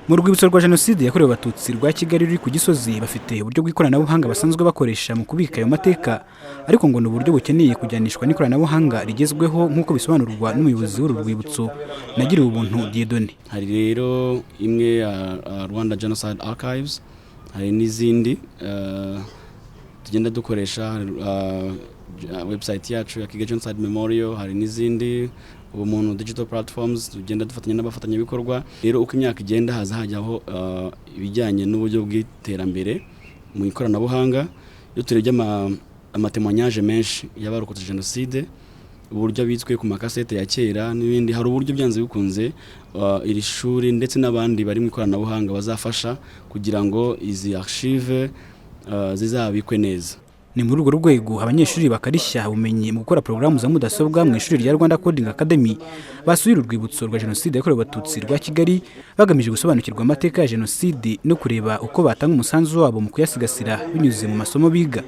Mu rwibutso rwa Jenoside yakorewe Abatutsi rwa Kigali ruri ku Gisozi bafite uburyo bw'ikoranabuhanga basanzwe bakoresha mu kubika ayo mateka, ariko ngo ni uburyo bukeneye kujyanishwa n'ikoranabuhanga rigezweho nk'uko bisobanurwa n'umuyobozi w'uru rwibutso Nagiriwe ubuntu Dieudonné. Hari rero imwe Rwanda Jenoside Archives, hari n'izindi tugenda dukoresha website yacu ya Kigali Jenoside Memorial, hari n'izindi umuntu digital platforms tugenda dufatanya n'abafatanyabikorwa. Rero uko imyaka igenda haza hajyaho ibijyanye n'uburyo bw'iterambere mu ikoranabuhanga. Iyo turebye amatemonyage menshi y'abarokotse Jenoside, uburyo abitswe ku makasete ya kera n'ibindi, hari uburyo byanze bikunze iri shuri ndetse n'abandi bari mu ikoranabuhanga bazafasha kugira ngo izi archive zizabikwe neza. Ni muri urwo rwego abanyeshuri bakarishya ubumenyi mu gukora porogaramu za mudasobwa mu ishuri rya Rwanda Coding Academy basuye urwibutso rwa Jenoside yakorewe Abatutsi rwa Kigali bagamije gusobanukirwa amateka ya Jenoside no kureba uko batanga umusanzu wabo mu kuyasigasira binyuze mu masomo biga.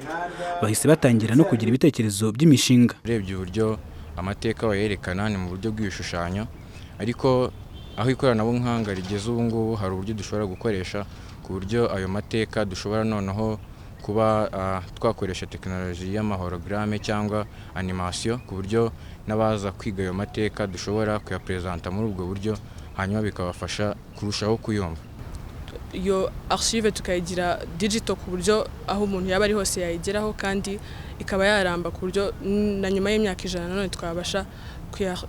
Bahise batangira no kugira ibitekerezo by'imishinga. Urebye uburyo amateka wayerekana ni mu buryo bw'ibishushanyo, ariko aho ikoranabuhanga rigeze ubu ngubu hari uburyo dushobora gukoresha ku buryo ayo mateka dushobora noneho kuba twakoresha tekinoloji y'amahorogaramu cyangwa animation ku buryo n'abaza kwiga ayo mateka dushobora kuyapresenta muri ubwo buryo, hanyuma bikabafasha kurushaho kuyumva. Iyo archive tukayigira digital ku buryo aho umuntu yaba ari hose yayigeraho kandi ikaba yaramba ku buryo na nyuma y'imyaka 100 none twabasha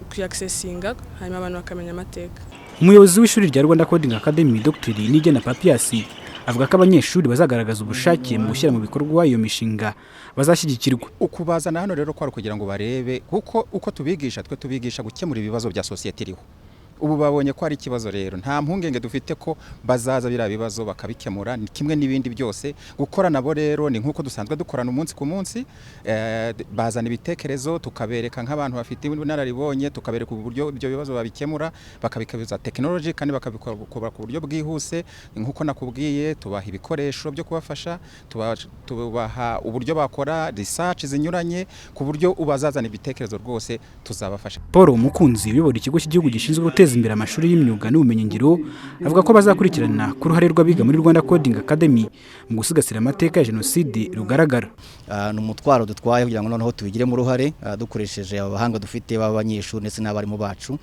kuyaccessinga hanyuma abantu bakamenya amateka. Umuyobozi w'ishuri rya Rwanda Coding Academy Dr. Nigena Papias avuga ko abanyeshuri bazagaragaza ubushake mu gushyira mu bikorwa iyo mishinga bazashyigikirwa. Ukubazana hano rero kwari kugira ngo barebe kuko uko tubigisha gukemura ibibazo bya societe iriho. Ubu babonye ko ari ikibazo rero nta mpungenge dufite ko bazaza bira bibazo bakabikemura, ni kimwe n'ibindi byose. Gukora nabo rero ni nkuko dusanzwe dukorana umunsi ku munsi, bazana ibitekerezo tukabereka nk'abantu bafite ubunararibonye, tukabereka uburyo ibyo bibazo babikemura, bakabikabiza technology kandi bakabikora ku buryo bwihuse. Nkuko nakubwiye tubaha ibikoresho byo kubafasha, tubaha uburyo bakora research zinyuranye ku buryo ubazazana ibitekerezo rwose tuzabafasha. Paul Mukunzi uyobora ikigo cy'igihugu gishinzwe guteza imbere amashuri y'imyuga n'ubumenyingiro avuga ko bazakurikirana ku ruhare rw'abiga muri Rwanda Coding Academy mu gusigasira amateka ya Jenoside rugaragara. Ni umutwaro dutwaye kugira ngo noneho tubigiremo uruhare dukoresheje abahanga dufite b'abanyeshuri ndetse n'abarimu bacu,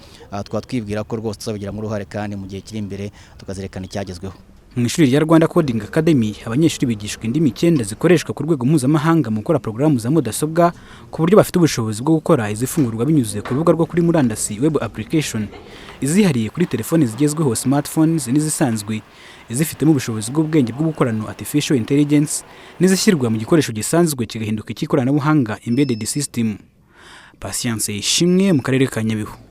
twatwibwira ko rwose tuzabigiramo uruhare kandi mu gihe kiri imbere tukazerekana icyagezweho. Mu ishuri rya Rwanda Coding Academy abanyeshuri bigishwa indimi 9 zikoreshwa ku rwego mpuzamahanga mu gukora porogaramu za mudasobwa ku buryo bafite ubushobozi bwo gukora izifungurwa binyuze ku rubuga rwo kuri murandasi web application, izihariye kuri telefoni zigezweho smartphones n'izisanzwe, izifitemo ubushobozi bw'ubwenge bwo gukorana artificial intelligence n'izishyirwa mu gikoresho gisanzwe kigahinduka ikoranabuhanga embedded system. Patience Ishimwe mu karere ka Nyabihu.